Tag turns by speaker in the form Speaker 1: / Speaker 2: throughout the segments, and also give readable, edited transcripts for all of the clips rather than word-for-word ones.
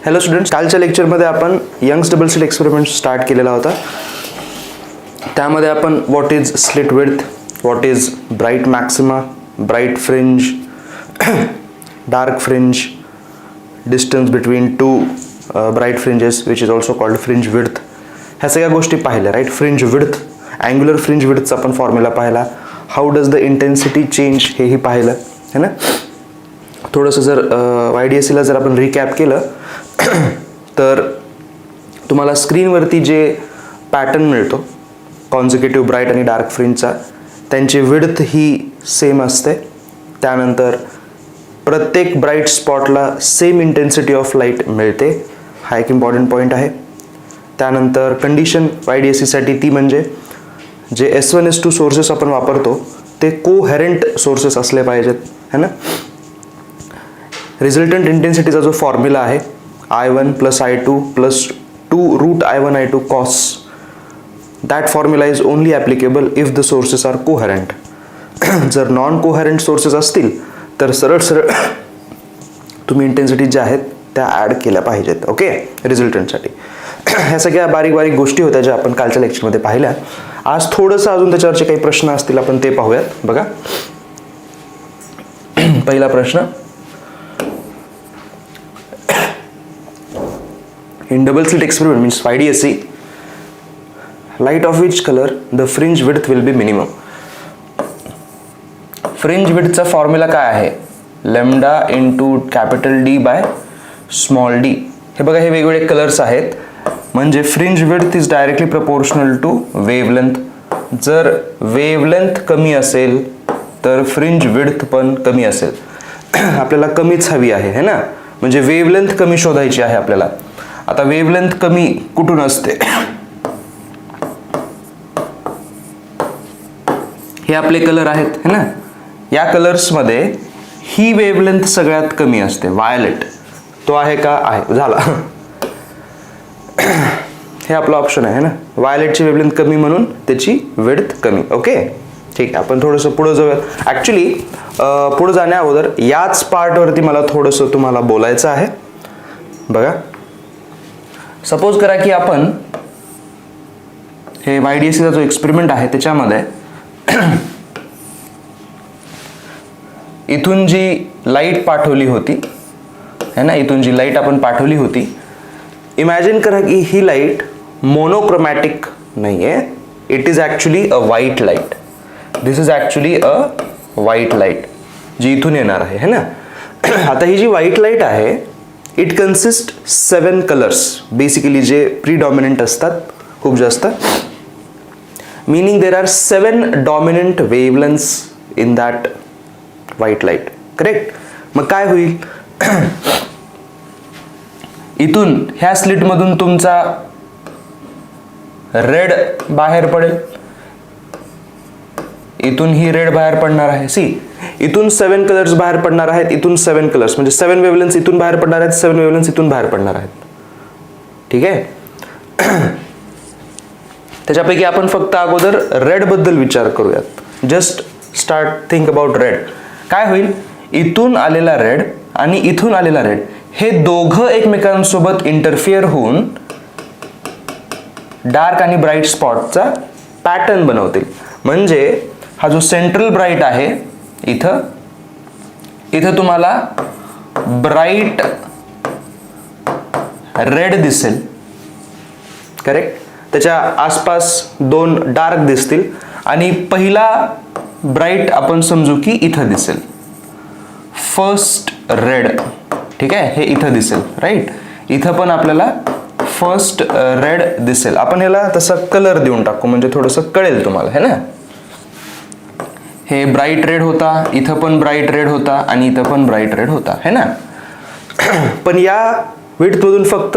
Speaker 1: Hello students, कालच्या लेक्चरमध्ये आपण Young's double slit experiment start केलेला होता. त्यामध्ये आपण what is slit width, what is bright maxima, bright fringe, dark fringe, distance between two bright fringes which is also called fringe width, ह्या सगळ्या गोष्टी पाहिल्या. Right, fringe width, angular fringe विड्थचा आपण फॉर्म्युला पाहिला. How does the intensity change हेही पाहिलं है ना. थोडंसं जर YDSCला जर आपण रिकॅप केलं तर तुम्हाला स्क्रीनवरती जे पॅटर्न मिळतो कॉन्झिक्युटिव्ह ब्राईट आणि डार्क फ्रिंजचा, त्यांची विड्थ ही सेम असते. त्यानंतर प्रत्येक ब्राईट स्पॉटला सेम इंटेन्सिटी ऑफ लाईट मिळते, हा एक इम्पॉर्टंट पॉईंट आहे. त्यानंतर कंडिशन YDSCसाठी ती म्हणजे जे S1 S2 सोर्सेस आपण वापरतो ते कोहेरेंट सोर्सेस असले पाहिजेत है ना. रिझल्टंट इंटेन्सिटीचा जो फॉर्म्युला आहे I1 + I2 + 2√I1 I2 cos, that formula is only applicable if the sources are coherent. जर नॉन कोहेरेंट सोर्सेस असतील तर सरळ सरळ तुम्ही इंटेन्सिटी ज्या आहेत त्या ॲड केल्या पाहिजेत. ओके, रिझल्टंटसाठी. ह्या सगळ्या बारीक बारीक गोष्टी होत्या ज्या आपण कालच्या लेक्चरमध्ये पाहिल्या. आज थोडंसं अजून त्याच्यावरचे काही प्रश्न असतील आपण ते पाहूयात. बघा, पहिला प्रश्न, in double slit experiment means YDSC, light of which color the fringe width will be minimum. fringe width चा फॉर्म्युला काय आहे? Lambda into capital D by small d. हे बघा, हे वेगवेगळे कलर्स आहेत म्हणजे fringe width is directly proportional to wavelength. जर वेवलेंथ कमी असेल तर फ्रिंज विड्थ पण कमी असेल. आपल्याला कमीच हवी आहे है ना, म्हणजे वेवलेंथ कमी शोधायची आहे आपल्याला. आता वेवलेंथ कमी कुठून असते? हे आपले कलर आहेत है ना. या कलर्स मध्ये ही वेवलेंथ सगळ्यात कमी असते, वायलेट. तो आहे का? आहे, झाला. हे आपला ऑप्शन आहे ना, वायलेटची वेवलेंथ कमी म्हणून त्याची विड्थ कमी. ओके, ठीक आहे. आपण थोडंसं पुढे जाऊयात. ॲक्च्युली पुढे जाण्या अगोदर याच पार्टवरती मला थोडंसं तुम्हाला बोलायचं आहे. बघा, सपोज करा की आपण हे YDSCचा जो एक्सपेरिमेंट आहे त्याच्यामध्ये इथून जी लाईट पाठवली होती है ना, इथून जी लाईट आपण पाठवली होती, इमॅजिन करा की ही लाईट मोनोक्रोमॅटिक नाही आहे. It is actually a white light. This is actually a white light जी इथून येणार आहे है ना. आता ही जी व्हाईट लाईट आहे, इट कन्सिस्ट 7 कलर्स बेसिकली, जे प्रीडॉमिनंट असतात खूप जास्त. Meaning there are 7 dominant wavelengths in that white light. Correct. मग काय होईल? इथून ह्या स्लिटमधून तुमचा रेड बाहेर पडेल, इथून ही रेड बाहेर पडणार आहे. सी, इथून 7 कलर्स बाहेर पडणार आहेत, इथून 7 कलर्स म्हणजे 7 वेवलेंथ्स इथून बाहेर पडणार आहेत, 7 वेवलेंथ्स इथून बाहेर पडणार आहेत. ठीक आहे. त्याच्यापैकी आपण फक्त अगोदर रेड बद्दल विचार करूयात. Just start think about red. काय होईल? इथून आलेला रेड आणि इथून आलेला रेड हे दोघं एकमेकांसोबत इंटरफिअर होऊन डार्क आणि ब्राईट स्पॉटचा पॅटर्न बनवतील. म्हणजे हा जो सेंट्रल ब्राईट आहे इथं, इथं तुम्हाला ब्राईट रेड दिसेल. करेक्ट. त्याच्या आसपास 2 डार्क दिसतील आणि पहिला ब्राईट आपण समजू की इथं दिसेल, फर्स्ट रेड. ठीक आहे, हे इथं दिसेल. राईट, इथं पण आपल्याला फर्स्ट रेड दिसेल. आपण ह्याला तसा कलर देऊन टाकू म्हणजे थोडंसं कळेल तुम्हाला है ना. हे ब्राईट रेड होता, इथं पण ब्राईट रेड होता आणि इथं पण ब्राईट रेड होता है ना. पण या विड्थमधून फक्त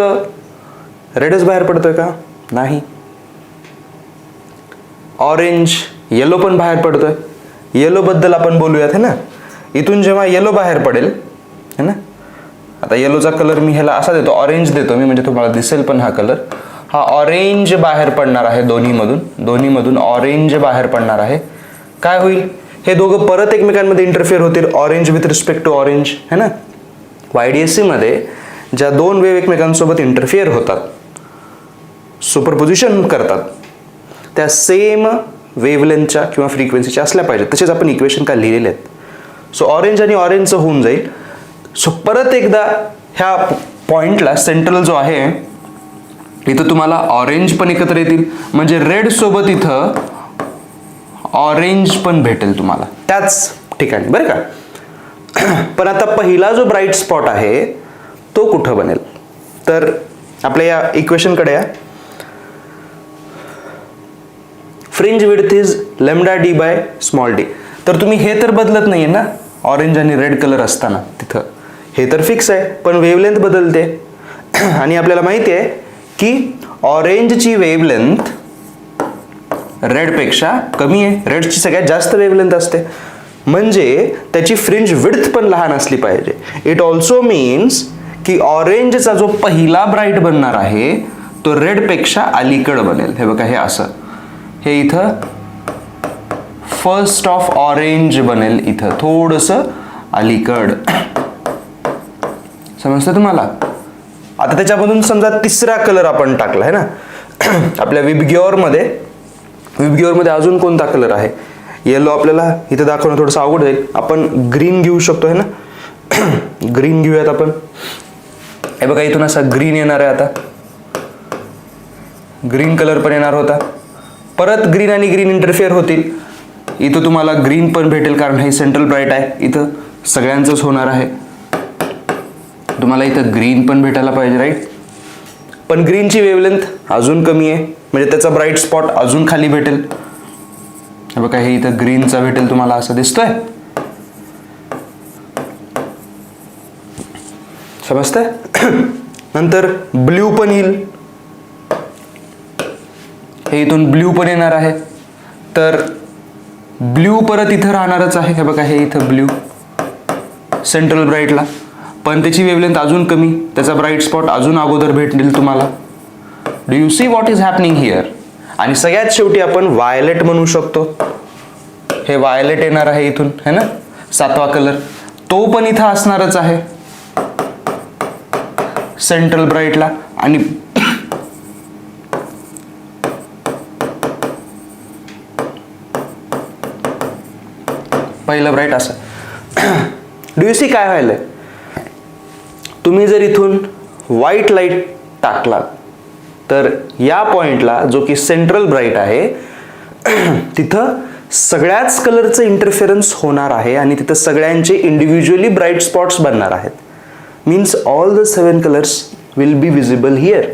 Speaker 1: रेडच बाहेर पडतोय का? नाही. ऑरेंज, येलो पण बाहेर पडतोय. येलो बद्दल आपण बोलूयात है ना. इथून जेव्हा येलो बाहेर पडेल है ना, आता येलोचा कलर मी ह्याला असा देतो, ऑरेंज देतो मी म्हणजे तुम्हाला दिसेल पण हा कलर. हा ऑरेंज बाहेर पडणार आहे दोन्हीमधून ऑरेंज बाहेर पडणार आहे. काय होईल? हे दोघं परत एकमेकांमध्ये इंटरफिअर होतील, orange with respect to orange है ना. YDSC मध्ये ज्या दोन वेव्ह एकमेकांसोबत इंटरफिअर होतात, सुपरपोजिशन करतात, त्या सेम वेव्हलेंथच्या किंवा फ्रिक्वेन्सीच्या असल्या पाहिजेत. तसेच आपण इक्वेशन काय लिहिलेले आहेत. सो ऑरेंज आणि ऑरेंजचं होऊन जाईल. सो परत एकदा ह्या पॉइंटला सेंट्रल जो आहे इथं तुम्हाला ऑरेंज पण एकत्र येतील, म्हणजे रेड सोबत इथं ऑरेंज पण भेटेल तुम्हाला त्याच ठिकाणी, बरं का. पण आता पहिला जो ब्राईट स्पॉट आहे तो कुठं बनेल, तर आपल्या या इक्वेशनकडे या. Fringe width is lambda D by small D. तर तुम्ही हे तर बदलत नाहीये ना, ऑरेंज आणि रेड कलर असताना तिथं हे तर फिक्स आहे, पण वेवलेंथ बदलते. आणि आपल्याला माहिती आहे की ऑरेंजची वेवलेंथ रेडपेक्षा कमी आहे, रेडची सगळ्यात जास्त वेवलेंथ असते, म्हणजे त्याची फ्रिंज विड्थ पण लहान असली पाहिजे. इट ऑल्सो मीन्स की ऑरेंजचा जो पहिला ब्राईट बनणार आहे तो रेडपेक्षा अलीकड बनेल. हे बघा, हे असं, हे इथं फर्स्ट ऑफ ऑरेंज बनेल, इथं थोडंसं अलीकड. समजतं तुम्हाला. आता त्याच्यामधून समजा तिसरा कलर आपण टाकला आहे ना आपल्या विबग्योरमध्ये अजून कोणता कलर आहे. येलो आपल्याला इथं दाखवणं थोडंसं अवघड जाईल, आपण ग्रीन घेऊ शकतो है ना. ग्रीन घेऊयात आपण. हे बघा, इथून असा ग्रीन येणार आहे. आता ग्रीन कलर पण येणार होता, परत ग्रीन आणि ग्रीन इंटरफेअर होतील. इथं तुम्हाला ग्रीन पण भेटेल कारण हे सेंट्रल ब्राईट आहे, इथं सगळ्यांचंच होणार आहे. तुम्हाला इथं ग्रीन पण भेटायला पाहिजे, राईट. पण ग्रीनची वेवलेंथ अजून कमी आहे, म्हणजे त्याचा ब्राईट स्पॉट अजून खाली भेटेल. हे बघा, हे इथं ग्रीनचा भेटेल तुम्हाला, असं दिसतोय. समजतंय. नंतर ब्ल्यू पण येईल, हे इथून ब्ल्यू पण येणार आहे. तर ब्ल्यू परत इथं राहणारच आहे. हे बघा, हे इथं ब्ल्यू सेंट्रल ब्राईटला, पण त्याची वेवलेंथ अजून कमी, त्याचा ब्राईट स्पॉट अजून अगोदर भेटेल तुम्हाला. Do you see what is happening here. आणि सगळ्यात शेवटी आपण वायलेट म्हणू शकतो. हे वायलेट येणार आहे इथून, है ना, सातवा कलर, तो पण इथं असणारच आहे सेंट्रल ब्राईटला. आणि पहिलं ब्राईट असं. डू यू सी काय व्हायलंय. तुम्ही जर इथून व्हाईट लाईट टाकलात तर या पॉइंटला जो की सेंट्रल ब्राईट आहे तिथं सगळ्याच कलरचं इंटरफेरन्स होणार आहे आणि तिथं सगळ्यांचे इंडिव्हिज्युअली ब्राईट स्पॉट्स बनणार आहेत. Means all the 7 colours will be visible here.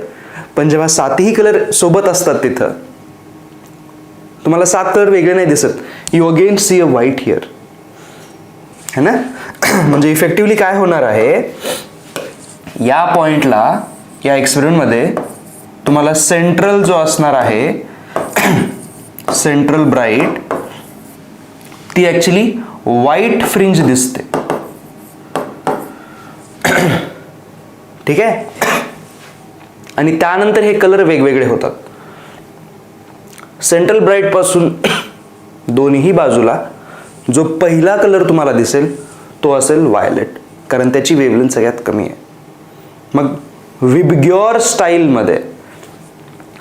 Speaker 1: पण जेव्हा 7ही कलर सोबत असतात तिथं तुम्हाला 7 कलर वेगळे नाही दिसत. You again see a white here, है ना. म्हणजे इफेक्टिव्हली काय होणार आहे, या पॉइंटला या एक्सपेरिमेंटमध्ये तुम्हाला सेंट्रल जो असणार आहे सेंट्रल ब्राईट, ती ऍक्च्युली व्हाईट फ्रिंज दिसते. ठीक आहे. आणि त्यानंतर हे कलर वेगवेगळे होतात. सेंट्रल ब्राईट पासून दोन्ही बाजूला जो पहिला कलर तुम्हाला दिसेल तो असेल व्हायलेट, कारण त्याची वेवलेंथ सगळ्यात कमी आहे. मग विबग्योर स्टाईलमध्ये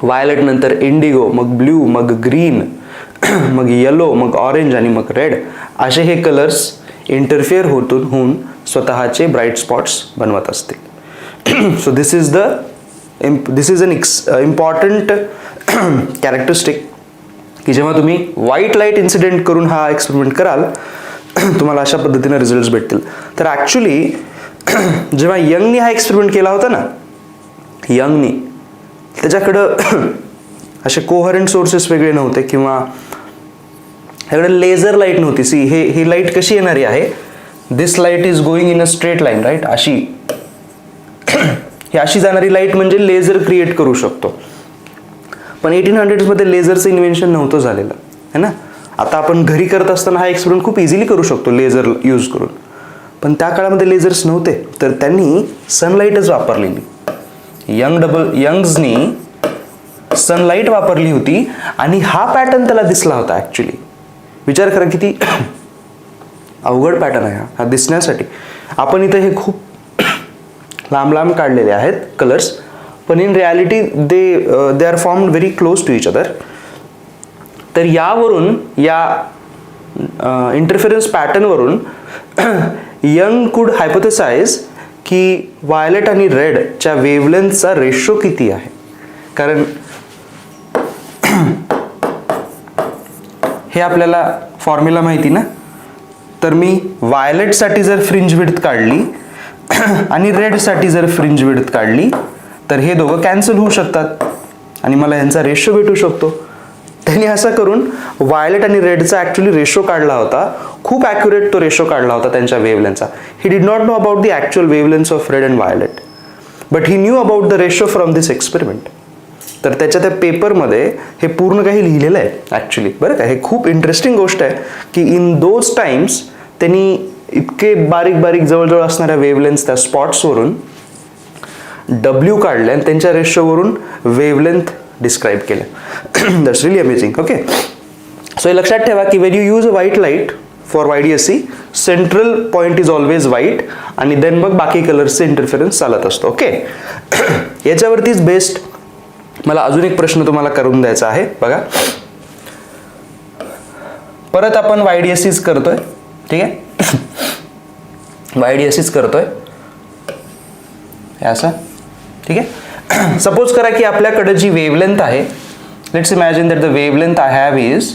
Speaker 1: व्हायलेट नंतर इंडिगो, मग ब्ल्यू, मग ग्रीन, मग येलो, मग ऑरेंज आणि मग रेड असे हे कलर्स इंटरफिअर होऊन स्वतःचे ब्राईट स्पॉट्स बनवत असतील. So this is an important characteristic की जेव्हा तुम्ही व्हाईट लाईट इन्सिडेंट करून हा एक्सपेरिमेंट कराल तुम्हाला अशा पद्धतीने रिझल्ट्स भेटतील. तर ॲक्च्युली जेव्हा यंगनी हा एक्सपेरिमेंट केला होता ना, यंगनी त्याच्याकडं असे कोहरंट सोर्सेस वेगळे नव्हते किंवा ह्याकडे लेझर लाईट नव्हती. सी ही लाईट कशी येणारी आहे, this light is going in a straight line, right. अशी ही अशी जाणारी लाईट म्हणजे लेझर क्रिएट करू शकतो. पण 1800s मध्ये लेझरचं इन्व्हेन्शन नव्हतं झालेलं, है ना. आता आपण घरी करत असताना हा एक्सपेरिमेंट खूप इझिली करू शकतो लेझर यूज करून, पण त्या काळामध्ये लेझर्स नव्हते. तर त्यांनी सनलाईटच वापरलेली. यंग्सनी सनलाईट वापरली होती आणि हा पॅटर्न त्याला दिसला होता. ॲक्च्युली विचार करा किती अवघड पॅटर्न आहे हा दिसण्यासाठी. आपण इथं हे खूप लांब लांब काढलेले आहेत कलर्स, पण in reality they are formed very close to each other. तर यावरून, या इंटरफेरन्स पॅटर्नवरून यंग कुड हायपोथेसाइज की व्हायलेट आणि रेडच्या वेवलेंथचा रेशो किती आहे. कारण हे आपल्याला फॉर्म्युला माहिती ना. तर मी व्हायलेटसाठी जर फ्रिंज विड्थ काढली आणि रेडसाठी जर फ्रिंज विड्थ काढली तर हे दोघं कॅन्सल होऊ शकतात आणि मला यांचा रेशो भेटू शकतो. त्यांनी असं करून व्हायलेट आणि रेडचा ॲक्च्युली रेशो काढला होता. खूप ॲक्युरेट तो रेशो काढला होता त्यांच्या वेवलेंथचा. He did not know about the actual wavelengths of red and violet, but he knew about the ratio from this experiment. तर त्याच्या त्या पेपरमध्ये हे पूर्ण काही लिहिलेलं आहे ॲक्च्युली, बरं का. हे खूप इंटरेस्टिंग गोष्ट आहे की इन दोज टाइम्स त्यांनी इतके बारीक बारीक जवळजवळ असणाऱ्या वेवलेंथ्स त्या स्पॉट्सवरून W काढले आणि त्यांच्या रेशोवरून वेवलेंथ डिस्क्राईब केलं. That's really amazing. Okay, so हे लक्षात ठेवा की Wien you use a white light for YDSC, central point is always white आणि देन मग बाकी कलर्सचे इंटरफेरन्स चालत असतो. ओके, याच्यावरतीच बेस्ट मला अजून एक प्रश्न तुम्हाला करून द्यायचा आहे. बघा, परत आपण YDSCच करतोय, ठीक आहे. YDSCच करतोय असं, ठीक आहे. सपोज करा की आपल्याकडे जी वेवलेंथ आहे, let's imagine that the wavelength I have is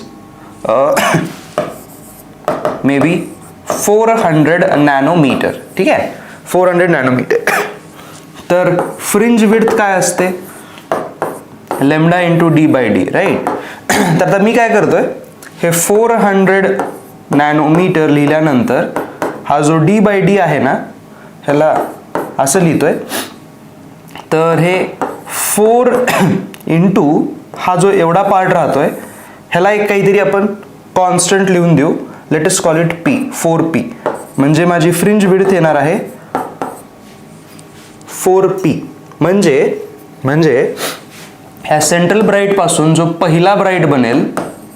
Speaker 1: may be 400 nanometre, ठीक आहे. 400 नॅनोमीटर. तर फ्रिंज विड्थ काय असते, लॅम्डा इंटू d/d, राईट. तर आता मी काय करतोय, हे 400 नॅनोमीटर लिहिल्यानंतर हा जो d/d आहे ना, ह्याला असं लिहितोय. तर हे 4 इंटू हा जो एवढा पार्ट राहतोय, ह्याला एक काहीतरी आपण कॉन्स्टंट लिहून देऊ. Let us call it P, 4P. म्हणजे माझी फ्रिंज विड्थ येणार आहे 4P. म्हणजे ह्या सेंट्रल ब्राईट पासून जो पहिला ब्राईट बनेल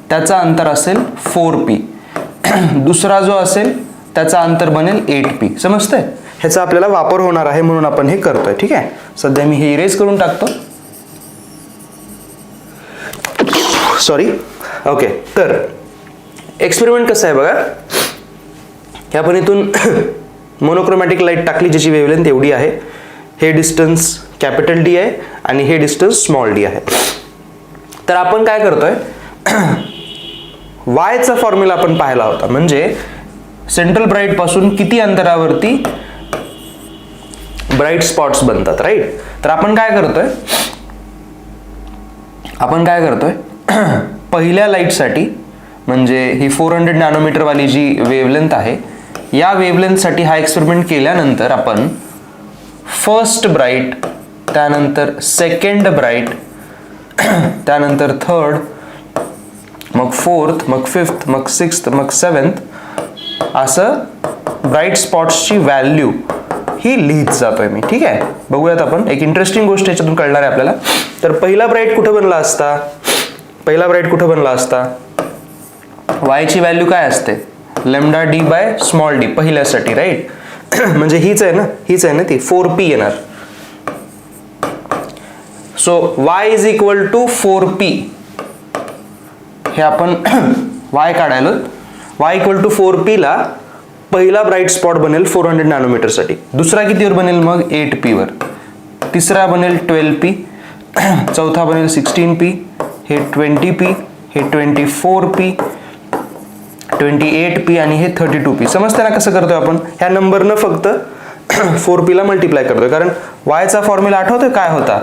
Speaker 1: त्याचा अंतर असेल 4P. दुसरा जो असेल त्याचा अंतर बनेल 8P. समजतंय? ह्याचा आपल्याला वापर होणार आहे म्हणून आपण हे करतोय, ठीक आहे. सध्या मी हे इरेज करून टाकतो, सॉरी. ओके, तर एक्सपेरिमेंट कसं आहे बघा. हे आपण इथून मोनोक्रोमॅटिक लाईट टाकली ज्याची वेवलेंथ एवढी आहे. हे डिस्टन्स कॅपिटल D आहे आणि हे डिस्टन्स स्मॉल d आहे. तर आपण काय करतोय, वायचा फॉर्म्युला आपण पाहिला होता. म्हणजे सेंट्रल ब्राईट पासून किती अंतरावरती ब्राईट स्पॉट्स बनतात, राईट. तर आपण काय करतोय, पहिल्या लाईटसाठी, म्हणजे ही 400 नॅनोमीटर वाली जी वेवलेंथ आहे, या वेवलेंथसाठी हा एक्सपेरिमेंट केल्यानंतर आपण फर्स्ट ब्राईट, त्यानंतर सेकंड ब्राईट, त्यानंतर थर्ड, मग फोर्थ, मग फिफ्थ, मग सिक्स्थ, मग सेवन्थ, असं ब्राईट स्पॉट्सची व्हॅल्यू ही लिहित जातोय मी, ठीक आहे. बघूयात आपण. एक इंटरेस्टिंग गोष्ट याच्यातून कळणार आहे आपल्याला. तर पहिला ब्राईट कुठं बनला असता, वायची व्हॅल्यू काय असते, लॅम्डा d/d पहिल्यासाठी, राईट. म्हणजे हीच आहे ना ती 4P येणार. So y is equal to 4P. हे आपण y काढायला, y इक्वल टू 4P ला पहिला ब्राईट स्पॉट बनेल 400 नॅनोमीटर साठी. दुसरा कितीवर बनेल मग 8P वर. तिसरा बनेल 12P. चौथा बनेल 16P. हे 20P, हे 24P, 28P आणि हे 32P. समजते ना कसं करतोय आपण. ह्या नंबरनं फक्त 4P ला मल्टिप्लाय करतोय. कारण वायचा फॉर्म्युला आठवतोय काय होता,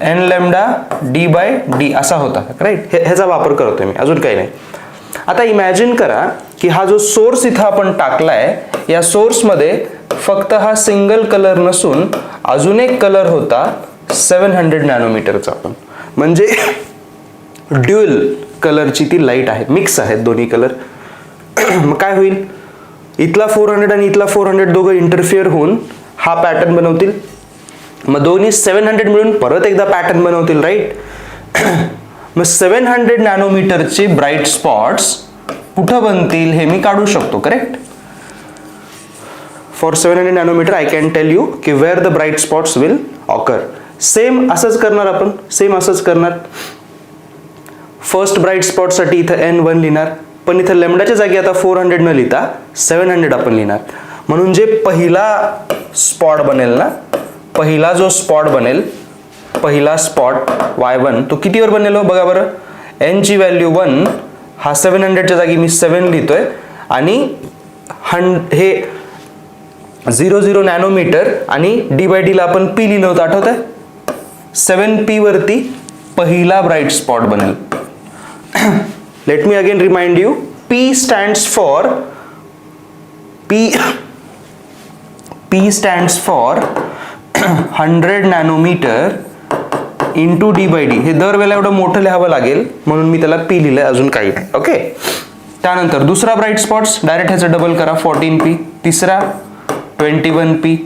Speaker 1: n लॅम्डा d/d असा होता, राईट. ह्याचा वापर करतोय मी, अजून काही नाही. आता इमॅजिन करा की हा जो सोर्स इथं आपण टाकलाय, या सोर्स मध्ये फक्त हा सिंगल कलर नसून अजून एक कलर होता 700 नॅनोमीटरचा. आपण म्हणजे ड्युअल कलरची ती लाईट आहे, मिक्स आहेत दोन्ही कलर. मग काय होईल, इथला 400 आणि इथला 400 दोघं इंटरफिअर होऊन हा पॅटर्न बनवतील. मग दोन्ही 700 मिळून परत एकदा पॅटर्न बनवतील, राईट. मग 700 नॅनोमीटरचे ब्राईट स्पॉट्स कुठं बनतील हे मी काढू शकतो, correct. For 700 nanometre I can tell you की where the bright spots will occur. Same असंच करणार आपण, सेम असंच करणार. फर्स्ट ब्राईट स्पॉटसाठी इथं N1 लिहिणार, पण इथं लेमडाच्या जागी आता 400 न लिहिता 700 आपण लिहिणार. म्हणून जे पहिला स्पॉट बनेल ना, पहिला जो स्पॉट बनेल, पहिला स्पॉट Y1 तो कितीवर बनेल हो बघा बरं. N ची व्हॅल्यू 1, हा 700च्या जागी मी 7 लिहितोय आणि हे 00 नॅनोमीटर आणि D/D ला आपण P लिहिलं होतं, आठवत आहे. 7P वरती पहिला ब्राईट स्पॉट बनेल. Let me again remind you, P stands for 100 nanometre into D/D. हे दरवेळेला एवढं मोठं लिहावं लागेल म्हणून मी त्याला P लिहिलंय, अजून काही नाही. ओके. त्यानंतर दुसरा ब्राईट स्पॉट्स डायरेक्ट ह्याचं डबल करा, 14P. तिसरा 21P,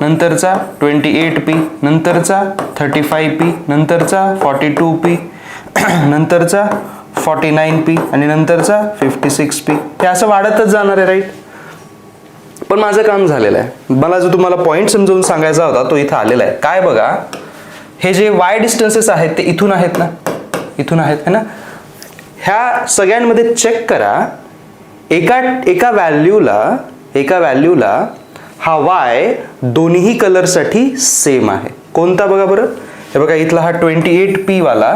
Speaker 1: नंतरचा 28P, नंतरचा 35P, नंतरचा 42P, नंतरचा 49P आणि नंतरचा 56P. हे असं वाढतच जाणार आहे, राईट. पण माझं काम झालेलं आहे. मला जो तुम्हाला पॉईंट समजावून सांगायचा होता तो इथं आलेला आहे. काय बघा, हे जे वाय डिस्टन्सेस आहेत ते इथून आहेत ना, इथून आहेत है ना. ह्या सगळ्यांमध्ये चेक करा, एका व्हॅल्यूला हा वाय दोन्ही कलरसाठी सेम आहे. कोणता बघा बरं. हे बघा, इथला हा 28P वाला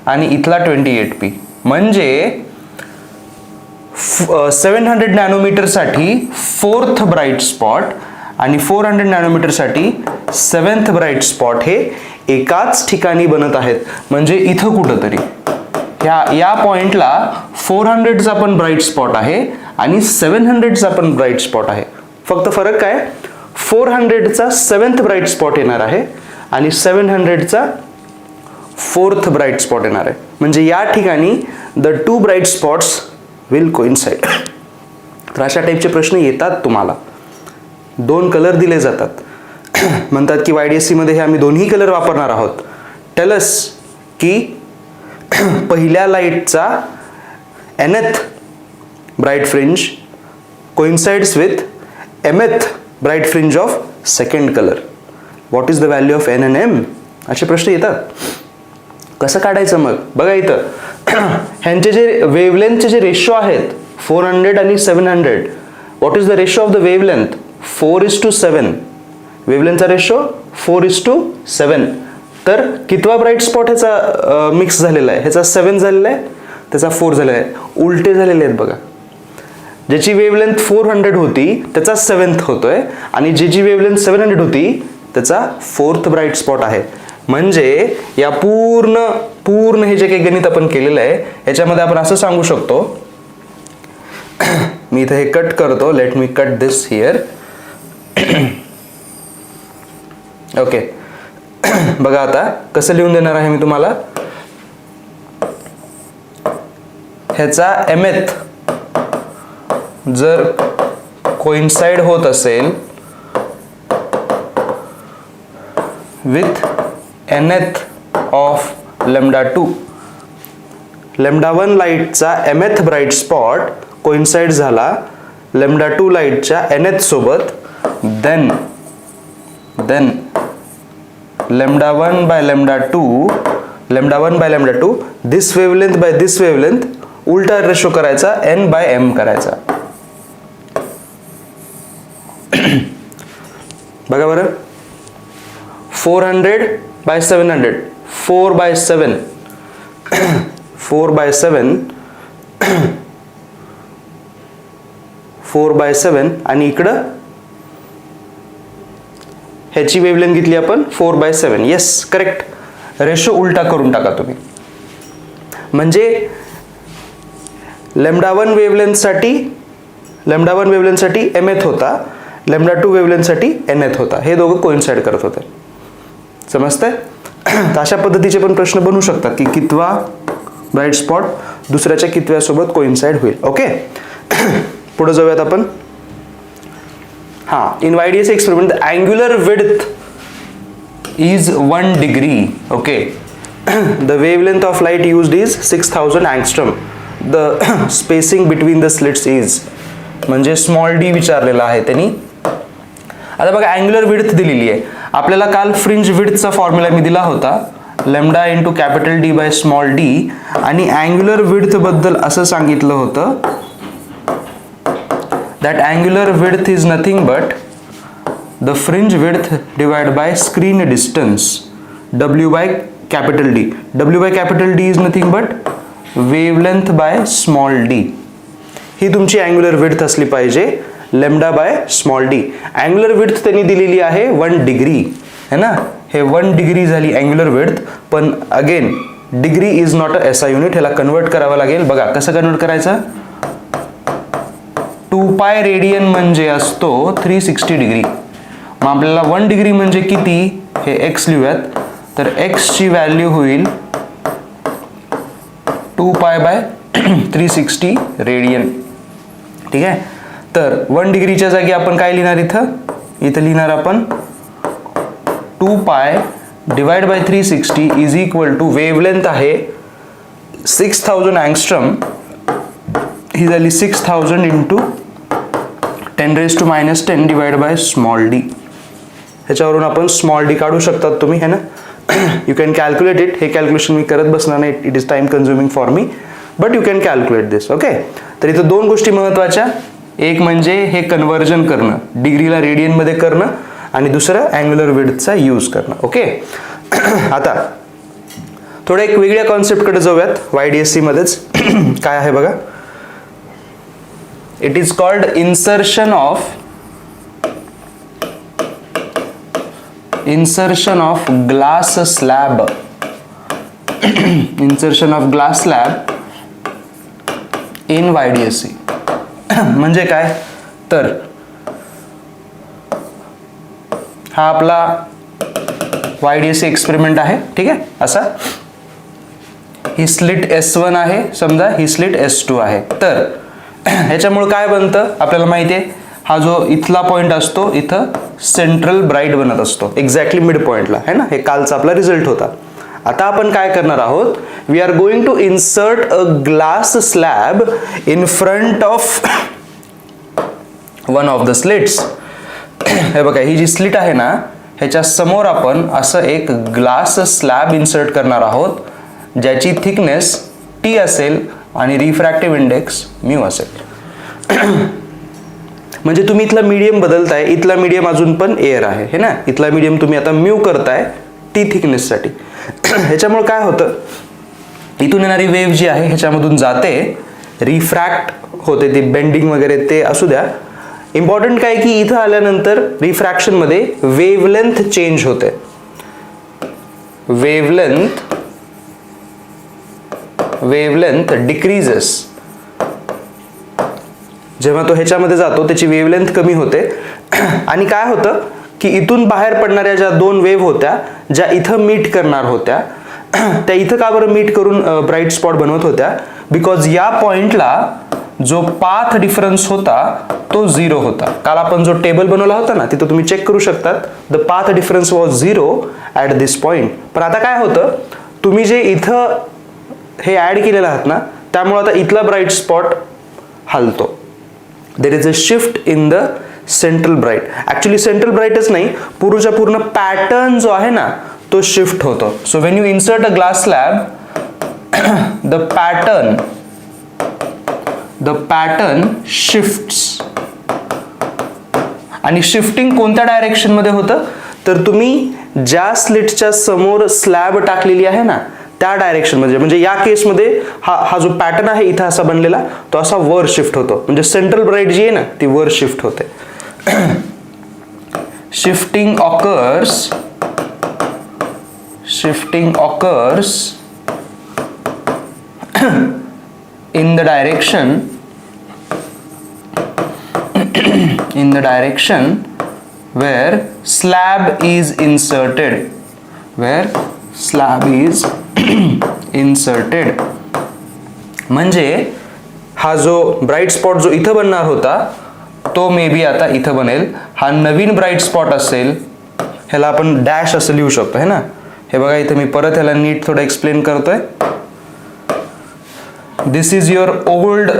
Speaker 1: आणि इथला 28P. म्हणजे 700 नॅनोमीटर साठी 4th ब्राईट स्पॉट आणि 400 नॅनोमीटर साठी 7th ब्राईट स्पॉट हे एकाच ठिकाणी बनत आहेत. म्हणजे इथं कुठंतरी या पॉइंटला 400चा पण ब्राईट स्पॉट आहे आणि 700चा पण ब्राईट स्पॉट आहे. फक्त फरक काय, 400चा 7th ब्राईट स्पॉट येणार आहे आणि 700चा 4th ब्राईट स्पॉट येणार आहे. म्हणजे या ठिकाणी the 2 bright spots will coincide. तर अशा टाईपचे प्रश्न येतात तुम्हाला. 2 कलर दिले जातात, म्हणतात की YDSC मध्ये हे आम्ही दोन्ही कलर वापरणार आहोत. टेलस की पहिल्या लाईटचा nth bright fringe coincides with mth bright fringe of second colour. What is the value of N and M. असे प्रश्न येतात. कसं काढायचं मग बघा, इथं ह्यांचे जे वेवलेंथचे जे रेशो आहेत 400 आणि 700, what is the ratio of the wavelength, 4:7. वेवलेंथचा रेशो 4:7. तर कितवा ब्राईट स्पॉट ह्याचा मिक्स झालेला आहे, ह्याचा 7 झालेला आहे, त्याचा 4 झालेला आहे. उलटे झालेले आहेत बघा. ज्याची वेवलेंथ 400 होती त्याचा 7th होतोय आणि ज्याची वेवलेंथ 700 होती त्याचा 4th ब्राईट स्पॉट आहे. म्हणजे या पूर्ण हे जे काही गणित आपण केलेलं आहे याच्यामध्ये आपण असं सांगू शकतो, मी इथे हे कट करतो, let me cut this here. Okay. बघा आता कसं लिहून देणार आहे मी तुम्हाला. ह्याचा mth जर कोइन्साइड होत असेल विथ nth ऑफ λ2, λ1 लाईटचा mth ब्राईट स्पॉट कोइन्साइड झाला λ2 लाईटच्या nth सोबत, then λ1 by λ2 this wavelength by this wavelength उलटा रेशो करायचा, n by m करायचा. बघा बरं, 400 by 700, 4 by 7 4 by 7 4 by 7 आणि इकडं ह्याची वेवलेंथ घेतली आपण 4 by 7. Yes, correct. रेशो उलटा करून टाका तुम्ही. म्हणजे λ1 वेवलेंथ साठी mth होता, λ2 वेवलेंथ साठी nth होता. हे दोघं कोइन्साइड करत होते. समजतंय. तर अशा पद्धतीचे पण प्रश्न बनवू शकतात की कितवा ब्राईट स्पॉट दुसऱ्याच्या कितव्या सोबत कोइन्साइड होईल. ओके. पुढे जाऊयात आपण. in YDSC experiment the angular width is 1 degree. Okay. The wavelength of light used is 6000 angstrom. The spacing between the slits is, म्हणजे स्मॉल d विचारलेला आहे त्यांनी. आता बघा अँग्युलर विड्थ दिलेली आहे आपल्याला. काल फ्रिंज विड्थचा फॉर्म्युला मी दिला होता, lambda into capital D by small D, आणि अँग्युलर विड्थ बद्दल असं सांगितलं होतं that angular width is nothing but the fringe width divide by screen distance W by capital D. W by capital D is nothing but wavelength by small d. ही तुमची angular width असली पाहिजे, lambda bye small D. Angular width त्यांनी दिलेली आहे 1 degree है ना, हे 1 degree झाली अँग्युलर विड्थ. पण again degree is not a SI unit, ह्याला कन्वर्ट करावं लागेल. बघा कसं कन्वर्ट करायचं. 2 पाय रेडियन म्हणजे असतो 360 डिग्री. मग आपल्याला 1 डिग्री म्हणजे किती हे x लिहूयात. तर x ची व्हॅल्यू होईल 2 पाय बाय 360 रेडियन. ठीक आहे. तर 1 डिग्रीच्या जागी आपण काय लिहिणार इथं लिहिणार आपण 2 pi divide by 360 is equal to wavelength आहे 6000 अँगस्ट्रम, ही झाली 6000 into 10⁻⁻10 divide by small d. ह्याच्यावरून आपण स्मॉल डी काढू शकतात तुम्ही है ना. You can calculate it. हे कॅल्क्युलेशन मी करत बसणार नाही, it is time consuming for me, but you can calculate this. Okay. तर इथं 2 गोष्टी महत्त्वाच्या, एक म्हणजे हे कन्व्हर्जन करणं, डिग्रीला रेडियनमध्ये करणं, आणि दुसरं अँग्युलर विड्थचा यूज करणं. ओके. आता थोडं एक वेगळ्या कॉन्सेप्टकडे जाऊयात YDSC मध्येच. काय आहे बघा. It is called insertion of glass slab. insertion of glass slab in YDSC. म्हणजे काय तर हा आपला YDSC एक्सपेरिमेंट आहे. ठीक आहे. असा ही स्लिट S1 आहे समजा, ही स्लिट S2 आहे. तर ह्याच्यामुळे काय बनतं आपल्याला माहिती आहे, हा जो इथला पॉइंट असतो इथं सेंट्रल ब्राइट बनत असतो एक्झॅक्टली मिड पॉइंटला है ना. हे कालचा आपला रिझल्ट होता. आता आपण काय करणार आहोत, we are going to insert a glass slab in front of one of the slits. हे बघा ही जी स्लिट आहे ना, ह्याच्या समोर आपण असं एक ग्लास स्लॅब इन्सर्ट करणार आहोत, ज्याची थिकनेस T असेल आणि रिफ्रॅक्टिव्ह इंडेक्स म्यू असेल. म्हणजे तुम्ही इथला मीडियम बदलताय, इथला मीडियम अजून पण एअर आहे है ना. इथला मीडियम तुम्ही आता म्यू करताय T थिकनेस साठी. ह्याच्यामुळे काय होतं, इथून येणारी वेव्ह जी आहे ह्याच्यामधून जाते, रिफ्रॅक्ट होते, ती बेंडिंग वगैरे ते असू द्या. इम्पॉर्टंट काय की इथं आल्यानंतर रिफ्रॅक्शन मध्ये वेवलेंथ चेंज होते. Wavelength decreases. जेव्हा तो ह्याच्यामध्ये जातो त्याची वेवलेंथ कमी होते. आणि काय होतं की इथून बाहेर पडणाऱ्या ज्या 2 वेव्ह होत्या, ज्या इथं मीट करणार होत्या, त्या इथं का बरं मीट करून ब्राईट स्पॉट बनवत होत्या, बिकॉज या पॉइंटला जो पाथ डिफरन्स होता तो 0 होता. काल आपण जो टेबल बनवला होता ना, तिथं तुम्ही चेक करू शकतात, the path difference was 0 at this point. पण आता काय होतं, तुम्ही जे इथं हे ॲड केलेलं आहात ना, त्यामुळे आता इथला ब्राईट स्पॉट हलतो. There is a shift in the central bright. Actually central ब्राइटच नाही, पूर्णच्या पूर्ण पॅटर्न जो आहे ना तो शिफ्ट होतो. So when you insert a glass slab, the pattern shifts. आणि शिफ्टिंग कोणत्या डायरेक्शन मध्ये होतं, तर तुम्ही ज्या स्लिटच्या समोर स्लॅब टाकलेली आहे ना त्या डायरेक्शन मध्ये, म्हणजे या केसमध्ये हा जो पॅटर्न आहे इथं असा बनलेला, तो असा वर शिफ्ट होतो. म्हणजे सेंट्रल ब्राइट जी आहे ना ती वर शिफ्ट होते. shifting occurs in the direction where slab is inserted. म्हणजे हा जो ब्राईट स्पॉट जो इथं बनणार होता तो मे बी आता इथं बनेल. हा नवीन ब्राईट स्पॉट असेल, ह्याला आपण डॅश असं लिहू शकतो है ना. हे बघा इथं मी परत ह्याला नीट थोडं एक्सप्लेन करतोय. This is your old